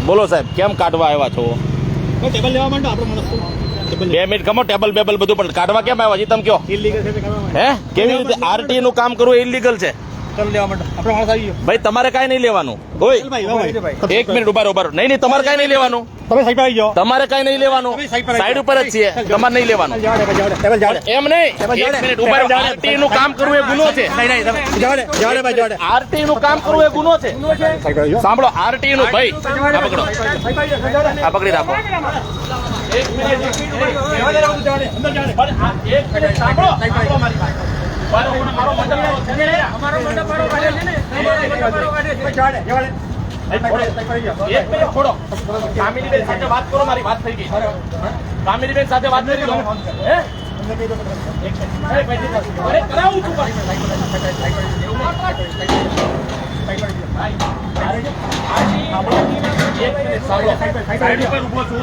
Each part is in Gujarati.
બોલો સાહેબ, કેમ કાઢવા આવ્યા છો? ટેબલ લેવા માંડો આપણો માણસ 2 મિનિટ ગમો, ટેબલ બેબલ બધું, પણ કાઢવા કેમ આવ્યા? તમે કયો ઇલીગલ છે હે? કેવી રીતે આરટી નું કામ કરવું ઇલીગલ છે? ટેબલ લેવા માંડો આપણો માણસ આવી ગયો. ભાઈ તમારે કાંઈ નહીં લેવાનું. ઓય એક મિનિટ ઉભા રહો. નહીં નહીં, તમારે કાંઈ નહીં લેવાનું. તમે સાઈડ પર આવી જાઓ. તમારે કાંઈ નહીં લેવાનું. સાઈડ ઉપર જ છીએ, તમારે નહીં લેવાનું. ટેબલ જાડે એમ નહીં, એક મિનિટ ઉભા રહો. આરટી નું કામ કરવું એ ગુનો છે. જાડે ભાઈ જાડે. આરટી નું કામ કરવું એ ગુનો છે. સાઈડ પર આવી જાઓ. સાંભળો, આરટી નું ભાઈ આ પકડો, આ પકડી રાખો. એક મિનિટ સાંભળો, મારો મંડપ એક મિનિટ છોડો. કામિનીબેન સાથે વાત કરો, મારી વાત થઈ ગઈ. કામિનીબેન સાથે વાત કરી લો. હે અરે કરાવું છું સાઈડ ઉપર ઉભો છું,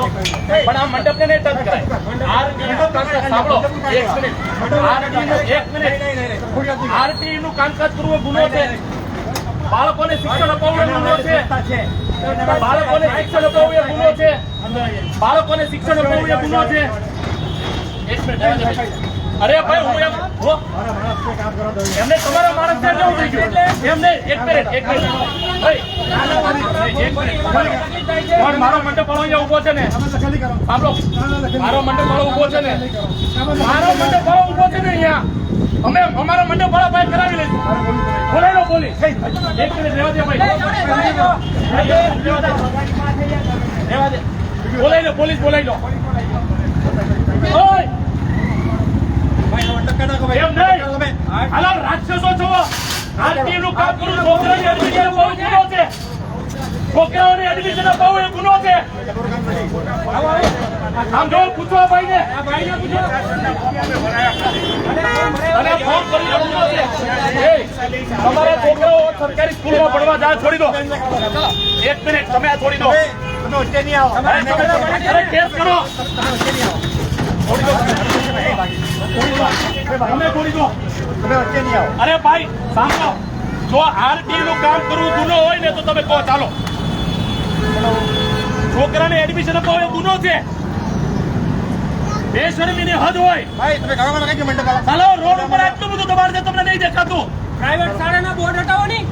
પણ આ મંડપને નહીં ટચ કરાય. સાંભળો એક મિનિટ, આરટી નું કામકાજ કરવું એ ગુનો છે. બાળકોને શિક્ષણ અપાવવું એ ગુનો છે. બાળકોને શિક્ષણ અપાવવું એ ગુનો છે. બાળકોને શિક્ષણ અપાવવું એ ગુનો છે. એક મિનિટ, અરે ભાઈ હું એમને તમારા માણસ ને કેવું થઈ ગયું? એમને એક મિનિટ ભાઈ, મારો મંડપ વાળો અહીંયા ઉભો છે ને, સાંભળો, મારો મંડપ વાળો ઉભો છે ને, મારો મંડપ વાળો ઉભો છે ને અહીંયા, અમે અમારા મંડપ વાળા ભાઈ કરાવી લઈશું. બોલાઈ લો બોલી. એક મિનિટ રહેવા દે ભાઈ, રહેવા દે. બોલાઈ લો, પોલીસ બોલાઈ લો. એમ નહીં, હાલો રાક્ષસો છો. આરટી નું કામ કરું, છોકરાઓને એડમિશન અપાવવું ગુનો છે. છોકરાઓને એડમિશન અપાવવું એ ગુનો છે. આમ જો પૂછો ભાઈ ને, અને ફોન કરી ગુનો છે. તમારા છોકરાઓ સરકારી સ્કૂલમાં ભણવા જાય, છોડી દો. એક મિનિટ, તમે આ છોડી દો. અરે કેસ કરો, અરે ભાઈ સાંભળો, જો આરટી નું કામ કરવું ગુનો હોય ને તો તમે કહો ચાલો. છોકરાને એડમિશન અપાવો એ ગુનો છે. બેશરમીની હદ હોય. ચાલો, રોડ ઉપર આટલું બધું દબાણ છે, તમને નહીં દેખાતું? પ્રાઇવેટ શાળાના બોર્ડ હટાવો નહીં.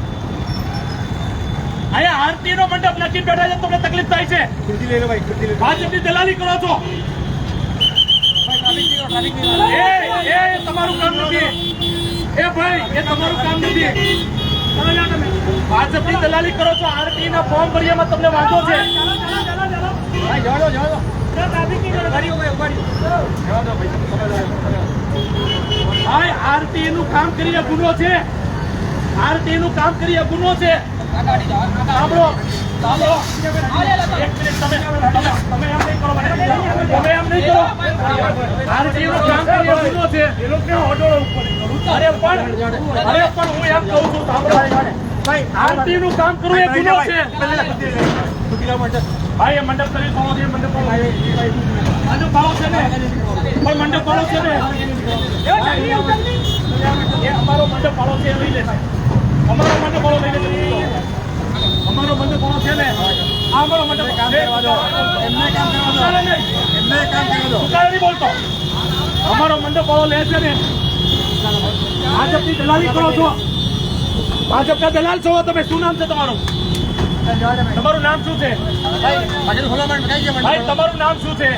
અહીંયા આરટી નો મંડપ નાખી બેઠા છે, તમને તકલીફ થાય છે. ભાજપની દલાલી કરો છો. એ તમારું કામ નથી. એ ભાઈ, એ તમારું કામ નથી. ભાજપની દલાલી કરો છો. આરટી ના ફોર્મ ભર્યામાં તમને વાંધો છે. આરટી નું કામ કરીએ ગુનો છે. આરટી નું કામ કરીએ ગુનો છે. સાંભળો, સાંભળો, એક મિનિટ, તમે એમ નહીં કરો, તમે એમ નહીં કરો. આરટી નું કામ કરીએ ગુનો છે. અરે પણ હું એમ કહું છું, સાંભળો, આરટી નું કામ કરવું એ ગુનો છે. ભાઈ, એ મંડપ કરી પાડો છે. મંડપ પાડો છે ને, કોઈ મંડપ પાડો છે ને, એ અમારો મંડપ પાડો છે, લઈ લે. અમારો મંડપ પાડો લઈ લે. અમારો મંડપ પાડો છે ને, આ અમારો મંડપ નહીં બોલતો. અમારો મંડપ પાડો લે છે ને. ભાજપની દલાલી કરો છો. ભાજપના દલાલ છો તમે. શું નામ છે તમારું? તમારું નામ શું છે ભાઈ? તમારું નામ શું છે?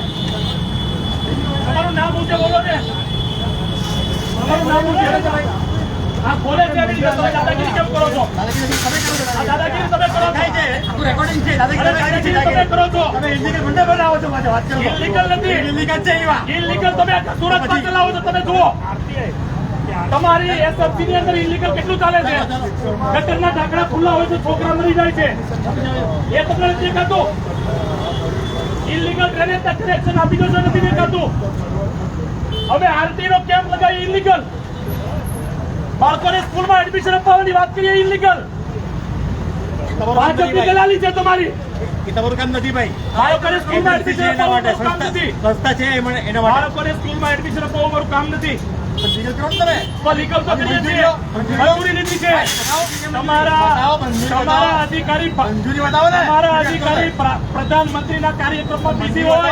તમારું નામ શું છે? બોલો ને. તમારું નામ શું છે? આ ખોલે છે, દાદાગીરી કેમ કરો છો? દાદાગીરી તમે કરો છો. દાદાગીરી તમે કરો છો. ઇલીગલ નથી. ઇલીગલ તમે સુરતમાં ચલાવો છો. તમે જુઓ, તમારી એસએફસી ની અંદર ઇલીગલ કેટલું ચાલે છે. ગટરના ઢાંકણા ખુલ્લા હોય તો છોકરા મરી જાય છે. એ તમને નથી દેખાતું? ઇલીગલ ડ્રેનેજ કનેક્શન આપી દો છો, નથી દેખાતું? હવે આરટી નો કેમ્પ લગાવી ઇલીગલ. બાળકોને સ્કૂલમાં એડમિશન અપાવવાની વાત કરીએ ઇલીગલ. ભાજપની દલાલી છે તમારી. તમારું કામ નથી ભાઈ. બાળકોને સ્કૂલમાં એડમિશન અપાવવાનું કામ નથી. સંસ્થા છે એના માટે. બાળકોને સ્કૂલમાં એડમિશન અપાવવાનું કામ નથી. લીગલ કરો ને તમે. તો લીગલ તો કરીએ છીએ. મંજૂરી લીધી છે. તમારા અધિકારી મંજૂરી બતાવો ને. તમારા અધિકારી પ્રધાનમંત્રીના કાર્યક્રમમાં બીજી હોય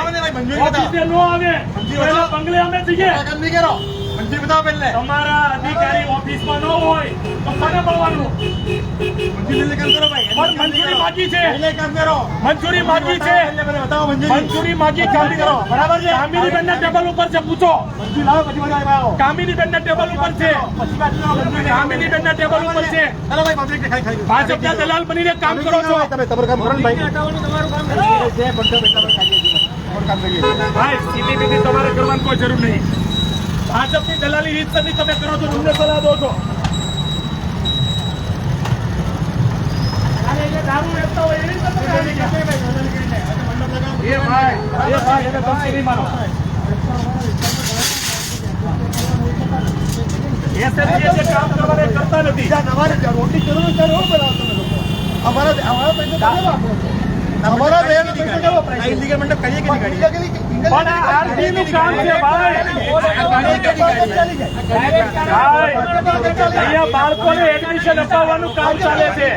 ઓફિસે ન આવે પહેલા બંગલે અમે જઈએ. કામ નહીં કરો. મંજૂરી બતાવો પહેલે. તમારા અધિકારી ઓફિસમાં ન હોય તો કોને મળવાનું? મંજૂરી કામ કરો ભાઈ. પણ મંજૂરી માગી છે. પહેલે કામ કરો. મંજૂરી માગી છે. પહેલે બતાવો મંજૂરી. મંજૂરી માગી કામ કરો. બરાબર છે. કામિનીબેનના ટેબલ ઉપર છે, પૂછો. મંજૂરી લાવો પછી બધા આવો. કામિનીબેનના ટેબલ ઉપર છે. પછી બાજુ આવો. કામિનીબેનના ટેબલ ઉપર છે. ચાલો ભાઈ પબ્લિક ને ખાઈ ભાજપના દલાલ બનીને કામ કરો છો. તમે તમારું કામ કરો ને ભાઈ. હટાવવાનું તમારું કામ કરો. જે પણ તમે કામ કરીએ છીએ. કામ કરીએ છીએ. ભાઈ સીધી બીધી તમારે કરવાની કોઈ જરૂર નહીં. ભાજપની દલાલી રીતસરની તમે કરો છો, તમને સલાહ દો છો. અને જે દારૂ વેચતા હોય એની રીતે તમે આવી ગયા. એ ભાઈ એને ધમકી નહીં મારો. એ કામ કરવાને કરતા નથી. તમારે રોટી જરૂર છે રોડ બનાવો તમે લોકો. અમારા પૈસા તમે વાપરો છો. અમારા બેન પૈસા કેવો પ્રાઇસ ઇલીગલ મંડપ કરીએ કે નહીં કરીએ? પણ આ આરતી નું કામ છે ભાઈ. અહીંયા બાળકોને એડમિશન અપાવવાનું કામ ચાલે છે.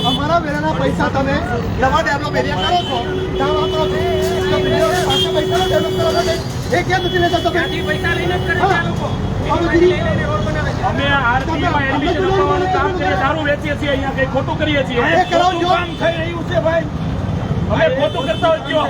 અમારા વેરાના પૈસા તમે નવા ડેવલપ એરિયા કરો છો ત્યાં વાપરો છો. પાસે પૈસા ડેવલપ કરવા માટે એ કેમ નથી લેતા તમે? ત્યાંથી પૈસા લઈને જ કરે છે આ લોકો. લઈ લઈને રોડ બનાવે છે. અમે આરતીમાં એડમિશન અપાવવાનું કામ કરીએ, દારૂ વેચીએ છીએ, અહીંયા કઈ ખોટું કરીએ છીએ. એ કરાવજો. ખોટું કામ થઈ રહ્યું છે ભાઈ. અમે ખોટું કરતા હોય કયો?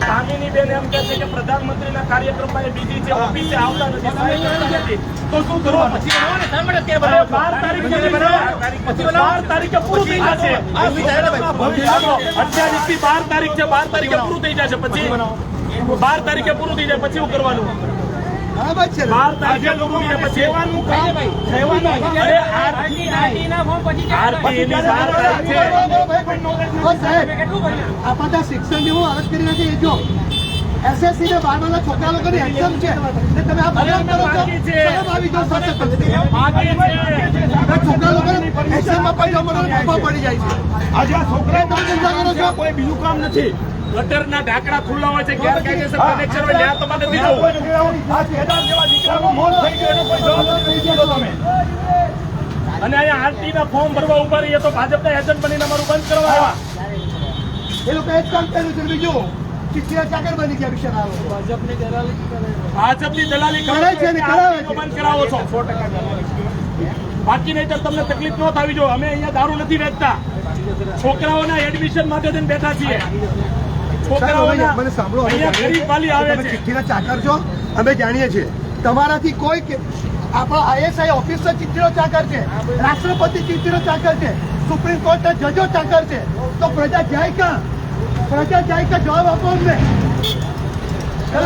કામિનીબેન એમ કહે છે કે પ્રધાનમંત્રીના કાર્યક્રમમાં એ બીજી છે, ઓફિસે આવતા નથી, સમય નથી. તો શું કરો? પછી 12 તારીખે પૂરું થઈ જશે. 28 થી 12 તારીખ છે, 12 તારીખે પૂરું થઈ જશે. પછી 12 તારીખે પૂરું થઈ જાય પછી શું કરવાનું? 12 તારીખે પૂરું થઈ જાય પછી સેવાનું કામ અરે આરટીના ફોર્મ પછી આરતી એની 12 તારીખ છે. કેટલું ભર્યું? આપણા શિક્ષણ જેવું અરજ કરી નથી. જો એસએસસી ને 12 ના છોકરા લોકોની એક્ઝામ છે ને તમે આ બગાડ કરો છો. શરમ આવી જાવ સાથે માગે છે. છોકરા લોકોને એક્ઝામમાં પૈસા મળે પપ્પા પડી જાય છે. આજે આ છોકરા તમે ચિંતા કરો છો. કોઈ બીજું કામ નથી. ગટરના ઢાંકણા ખુલ્લા હોય છે, ગેરકાયદેસર કનેક્શન હોય, ત્યાં તમારે નથી જવું. અને અહીંયા આરટી ના ફોર્મ ભરવા ઉભા રહીએ તો ભાજપના એજન્ટ બનીને અમારું બંધ કરવા આવ્યા. એ લોકો એક કામ કર્યું છે. બીજું ચિઠ્ઠીના ચાકર બની ગયા બિચારા લોકો. ભાજપની દલાલી કરો કરે છે ને કરાવે છે. બંધ કરાવો છો. બાકી નહીં તો તમને તકલીફ ન થવી જોઈએ. અમે અહીંયા દારૂ નથી વેચતા. છોકરાઓના એડમિશન માટે જઈને બેઠા છીએ. છોકરાઓના મને સાંભળો, અહીંયા ગરીબ વાલી આવે તમે છે. ચિઠ્ઠીના ચાકર છો, અમે જાણીએ છીએ. તમારાથી કોઈ આપણા આઈએસઆઈ ઓફિસર ચિઠ્ઠીનો ચાકર છે, રાષ્ટ્રપતિ ચિઠ્ઠીનો ચાકર છે, સુપ્રીમ કોર્ટના જજો ચાકર છે. તો પ્રજા જાય ક્યાં? પ્રજા જાય ક્યાં? જવાબ આપો અમને.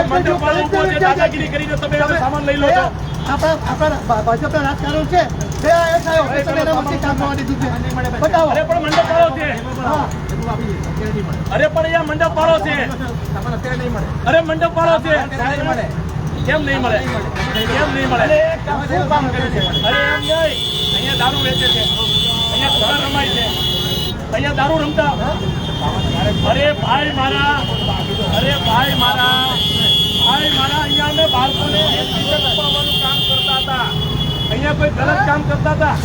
મંડપ વાળો ઊભો છે, દાદાગીરી કરીને તમે એનો સામાન લઈ લો છો. આપણા ભાજપના રાજકારણ છે. બે આઈએસઆઈ ઓફિસર એના વચ્ચે કામ કરવા દીધું છે. બતાવો. અરે પણ મંડપ વાળો છે. હા. અરે પણ અહીંયા મંડપ વાળો છે. અરે મંડપ વાળો છે. કેમ નહીં મળે? કેમ નહીં મળે? શું કામ કર્યું છે? અરે એમ નહીં, અહીંયા દારૂ વેચે છે, અહીંયા ખબર રમાય છે, અહીંયા દારૂ રમતા. અરે ભાઈ મારા, અહીંયા અમે બાળકોને એડમિશન અપાવવાનું કામ કરતા હતા. અહીંયા કોઈ ગલત કામ કરતા હતા,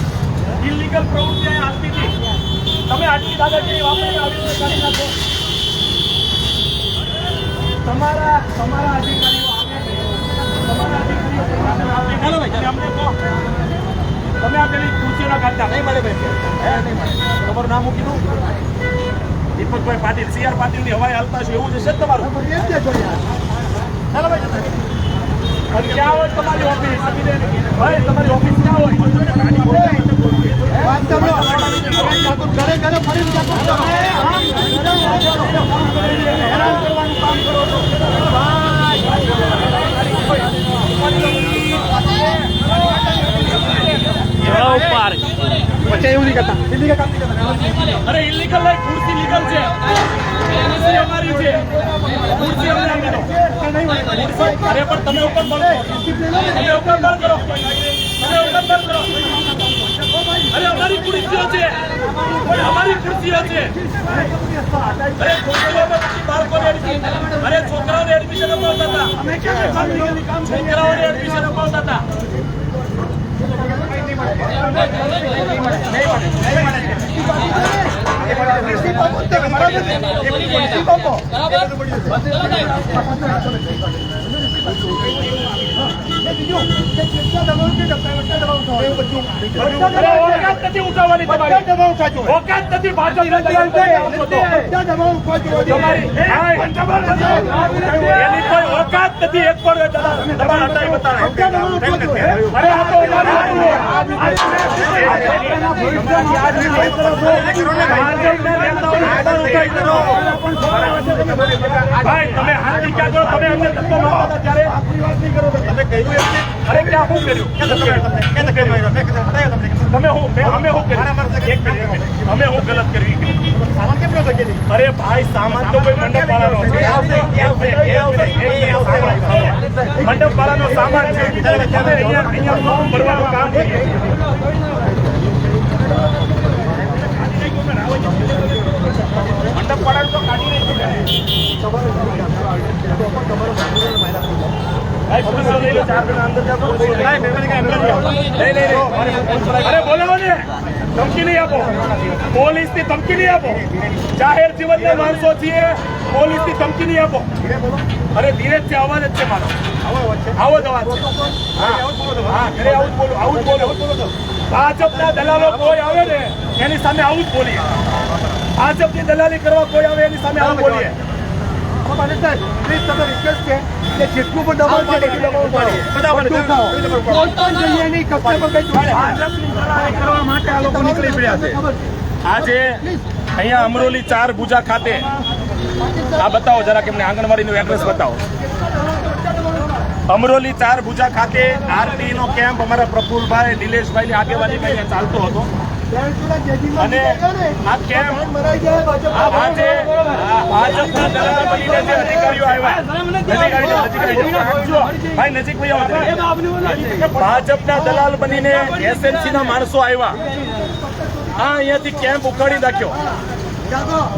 ઇલીગલ પ્રવૃત્તિ અહીંયા હાલતી હતી. તમે આટલી દાદાગીરી વાપરીને આવી રીતે કરી નાખો. તમારા અધિકારીઓ તમે આ પેલી ખુરશીના કાઢતા નહીં મળે ભાઈ. તમારું નામ મૂકી દઉં? દીપકભાઈ પાટીલ, CR પાટીલની હવાઈ હાલતા છે એવું છે તમારું? ચાલો ભાઈ. અને ક્યાં હોય તમારી ઓફિસ? ભાઈ તમારી ઓફિસ ક્યાં હોય? વાત સાંભળો. ઘરે ઘરે ફરીને જતો છો. હેરાન કરવાનું કામ કરો છો. પછી એવું નહીં કરતા. અરે ઇલીગલ ખુરશી લીગલ છે. ખુરશી અમારી છે. ખુરશી અમને આપી દો. અરે પણ તમે ઉપર બંધ કરો. તમે ઉપર બંધ કરો. તમે ઉપર બંધ કરો. અરે અમારી ખુરશીઓ છે. અમારી ખુરશીઓ છે. અરે ખુરશીઓમાં પછી બાળકોને એડમિશન, અરે છોકરાઓને એડમિશન અપાવતા હતા. છોકરાઓને એડમિશન અપાવતા હતા. ઓકાત નથી ઉઠાવવાની તમારી. ઓકાત નથી ભાજપના દલાલ છે. એની કોઈ ઓકાત નથી. એક પણ દબાણ હટાવી બતાવે. અરે આ તો ભાઈ તમે હાથી ક્યાં કરો? તમે અમને ધક્કો મારતા હતા ત્યારે તમે કહ્યું એમ? અરે ક્યાં શું કર્યું? તમે અમે શું કર્યું? એક મિનિટ, અમે શું ગલત કર્યું? અરે ભાઈ સામાન તો કોઈ મંડપ વાળાનો મંડપ વાળાનો સામાન છે. તમે અહીંયા ફોર્મ ભરવાનું કામ કરીએ. મંડપ વાળાનું તો કાઢી નહીં. અરે બોલાવો ને, ધમકી નહીં આપો. પોલીસ ની ધમકી નહીં આપો. જાહેર જીવનના માણસો છીએ, પોલીસ ની ધમકી નહીં આપો. અરે ધીરે છે, અવાજ જ છે મારો. આવો જ અવાજ છે. હા ઘરે આવું જ બોલું, આવું જ બોલું. ભાજપના દલાલો કોઈ આવે ને એની સામે આવું જ બોલીએ. ભાજપની દલાલી કરવા કોઈ આવે એની સામે આવું બોલીએ. જેટલું પણ દબાણ કરવા માટે આ લોકો નીકળી પડ્યા છે. આજે અહીંયા અમરોલી 4 ભુજા ખાતે આ બતાવો જરા કે એમને આંગણવાડીનું એડ્રેસ બતાવો. અમરોલી 4 ભુજા ખાતે આરટી નો કેમ્પ અમારા પ્રફુલભાઈ, નિલેશભાઈ ની આગેવાનીમાં અહીંયા ચાલતો હતો. અને આ કેમ્પ આજે ભાજપના દલાલ બનીને જે અધિકારીઓ આવ્યા, ભાઈ નજીક ભાજપના દલાલ બનીને એસએમસી ના માણસો આવ્યા. આ અહીંયાથી કેમ્પ ઉખાડી નાખ્યો.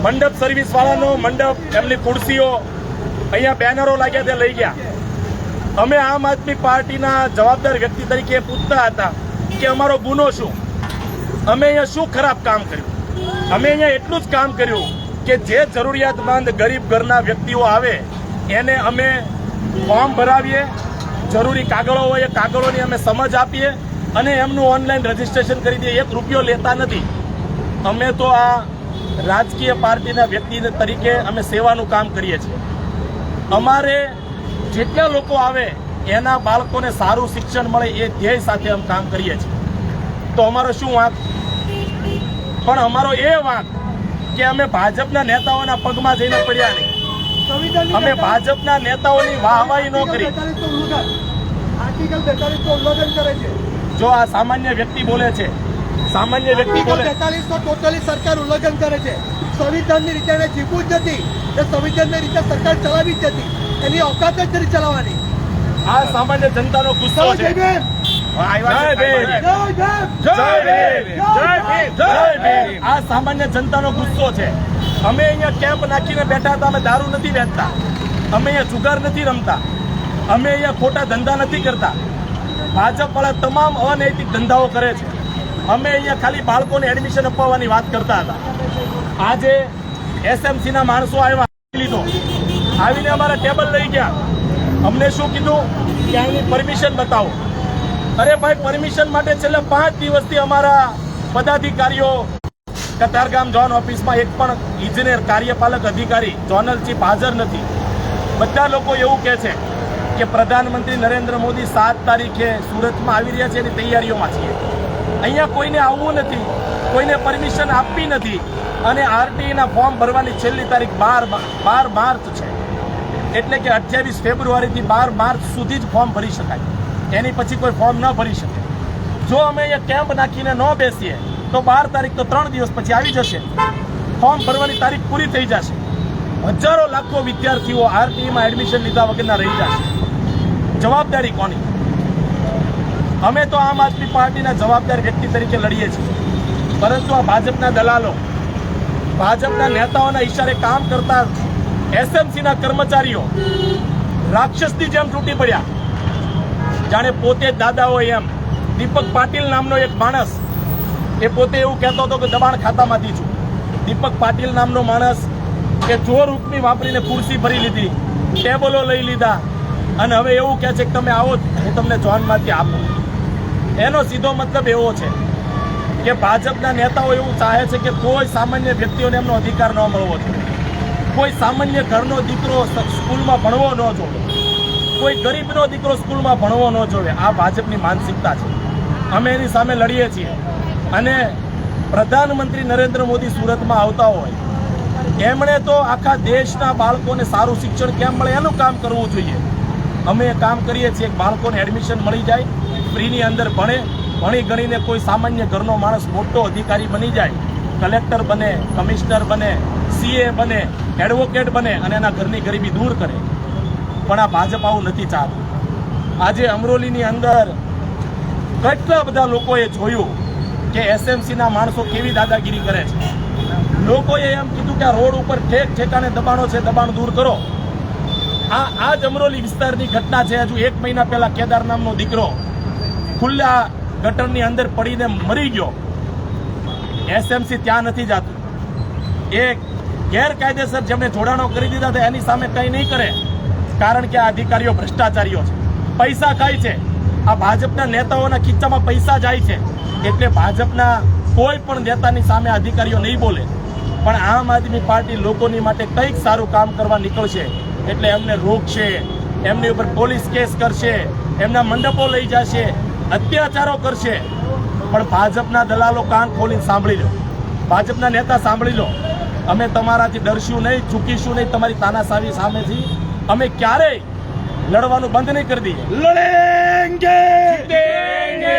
મંડપ સર્વિસ વાળાનો મંડપ, એમની ખુરશીઓ, અહીંયા બેનરો લાગ્યા તે લઈ ગયા. અમે આમ આદમી પાર્ટીના જવાબદાર વ્યક્તિ તરીકે પૂછતા હતા કે અમારો ગુનો શું, અમે અહીંયા શું ખરાબ કામ કર્યું. અમે અહીંયા એટલું જ કામ કર્યું કે જે જરૂરિયાતમંદ ગરીબ ઘરના વ્યક્તિઓ આવે એને અમે ફોર્મ ભરાવીએ, જરૂરી કાગળો હોય એ કાગળોની અમે સમજ આપીએ અને એમનું ઓનલાઈન રજીસ્ટ્રેશન કરી દઈએ. 1 રૂપિયો લેતા નથી. અમે તો આ રાજકીય પાર્ટીના વ્યક્તિ તરીકે અમે સેવાનું કામ કરીએ છીએ. અમારે જેટલા લોકો આવે એના બાળકોને સારું શિક્ષણ મળે એ ધ્યેય સાથે અમે કામ કરીએ છીએ. તો અમારો શું વાંક? પણ અમારો એ વાંક કે અમે ભાજપના નેતાઓના પગમાં જઈને પડ્યા નહીં. અમે ભાજપના નેતાઓની વાહવાહી ન કરી. જો આ સામાન્ય વ્યક્તિ બોલે છે, સામાન્ય વ્યક્તિ બોલે 42 ટોટલી સરકાર ઉલ્લંઘન કરે છે. સંવિધાનની રીતે એને જીવવું જ નથી. એ સંવિધાનની રીતે સરકાર ચલાવી જ નથી. એની ઓકાત જ નથી ચલાવવાની. આ સામાન્ય જનતાનો ગુસ્સો છે. જય ભીમ, આ સામાન્ય જનતાનો ગુસ્સો છે. અમે અહીંયા કેમ્પ નાખીને બેઠા હતા. અમે દારૂ નથી વેચતા, અમે અહીંયા જુગાર નથી રમતા, અમે અહીંયા ખોટા ધંધા નથી કરતા. ભાજપ વાળા તમામ અનૈતિક ધંધાઓ કરે છે. અમે અહીંયા ખાલી બાળકોને એડમિશન અપાવવાની વાત કરતા હતા. આજે એસએમસી ના માણસો આવ્યા, લીધો, આવીને અમારા ટેબલ લઈ ગયા. અમને શું કીધું કે આની પરમિશન બતાવો. અરે ભાઈ, પરમિશન માટે છેલ્લા 5 દિવસથી અમારા પદાધિકારીઓ કતારગામ ઝોન ઓફિસમાં એક પણ ઇજનેર, કાર્યપાલક અધિકારી, ઝોનલ ચીફ હાજર નથી. બધા લોકો એવું કહે છે કે પ્રધાનમંત્રી નરેન્દ્ર મોદી 7 તારીખે સુરતમાં આવી રહ્યા છે, એની તૈયારીઓમાં છીએ. અહીંયા કોઈને આવવું નથી, કોઈને પરમિશન આપવી નથી. અને આરટીના ફોર્મ ભરવાની છેલ્લી તારીખ 12 માર્ચ છે. એટલે કે 28 ફેબ્રુઆરીથી 12 માર્ચ સુધી જ ફોર્મ ભરી શકાય. એની પછી કોઈ ફોર્મ ન ભરી શકે. જો અમે અહીંયા કેમ્પ નાખીને ન બેસીએ તો 12 તારીખ તો 3 દિવસ પછી આવી જશે. ફોર્મ ભરવાની તારીખ પૂરી થઈ જશે. હજારો લાખો વિદ્યાર્થીઓ આરટીઈમાં એડમિશન લીધા વગરના રહી જશે. જવાબદારી કોની? અમે તો આમ આદમી પાર્ટીના જવાબદાર વ્યક્તિ તરીકે લડીએ છીએ, પરંતુ આ ભાજપના દલાલો, ભાજપના નેતાઓના ઈશારે કામ કરતા એસએમસીના કર્મચારીઓ રાક્ષસની જેમ તૂટી પડ્યા. જાણે પોતે જ દાદા હોય એમ. દીપક પાટીલ નામનો એક માણસ, એ પોતે એવું કહેતો હતો કે દબાણ ખાતામાંથી છું. દીપક પાટીલ નામનો માણસ કે જોર હુકમી વાપરીને ખુરશી ભરી લીધી, ટેબલો લઈ લીધા, અને હવે એવું કહે છે કે તમે આવો, હું તમને જોનમાંથી આપું. એનો સીધો મતલબ એવો છે કે ભાજપના નેતાઓ એવું ચાહે છે કે કોઈ સામાન્ય વ્યક્તિઓને એમનો અધિકાર ન મળવો જોઈએ, કોઈ સામાન્ય ઘરનો દીકરો સ્કૂલમાં ભણવો ન જોઈએ, કોઈ ગરીબનો દીકરો સ્કૂલમાં ભણવો ન જોઈએ. આ ભાજપની માનસિકતા છે. અમે એની સામે લડીએ છીએ. અને પ્રધાનમંત્રી નરેન્દ્ર મોદી સુરતમાં આવતા હોય, એમણે તો આખા દેશના બાળકોને સારું શિક્ષણ કેમ મળે એનું કામ કરવું જોઈએ. અમે એ કામ કરીએ છીએ. બાળકોને એડમિશન મળી જાય, ફ્રીની અંદર ભણે, ભણી ગણીને કોઈ સામાન્ય ઘરનો માણસ મોટો અધિકારી બની જાય, કલેક્ટર બને, કમિશનર બને, સીએ બને, એડવોકેટ બને અને એના ઘરની ગરીબી દૂર કરે. પણ આ ભાજપ આવું નથી ચાહતું. આજે અમરોલીની અંદર કેટલા બધા લોકોએ જોયું કે એસએમસીના માણસો કેવી દાદાગીરી કરે છે. લોકોએ એમ કીધું કે આ રોડ ઉપર ઠેક ઠેકાને દબાણો છે, દબાણ દૂર કરો. આ જ અમરોલી વિસ્તારની ઘટના છે. હજુ 1 મહિના પહેલા કેદાર નામનો દીકરો ખુલ્લા ગટરની અંદર પડીને મરી ગયો. એસએમસી ત્યાં નથી જતું. એ ગેરકાયદેસર જેમણે જોડાણો કરી દીધા હતા એની સામે કંઈ નહીં કરે, કારણ કે આ અધિકારીઓ ભ્રષ્ટાચારીઓ છે, પૈસા ખાય છે. આ ભાજપના નેતાઓના ખીચામાં પૈસા જાય છે, એટલે ભાજપના કોઈ પણ નેતાની સામે અધિકારીઓ નહીં બોલે. પણ આમ આદમી પાર્ટી લોકોની માટે કંઈક સારું કામ કરવા નીકળશે એટલે એમને રોકશે, એમની ઉપર પોલીસ કેસ કરશે, એમના મંડપો લઈ જશે, અત્યાચારો કરશે. પણ ભાજપના દલાલો કાન ખોલીને સાંભળી લો, ભાજપના નેતા સાંભળી લો, અમે તમારાથી ડરશું નહીં, ચૂકીશું નહીં. તમારી તાનાશાહી સામેથી અમે ક્યારેય લડવાનું બંધ નહીં કરી દઈએ. લડેંગે, જીતેંગે.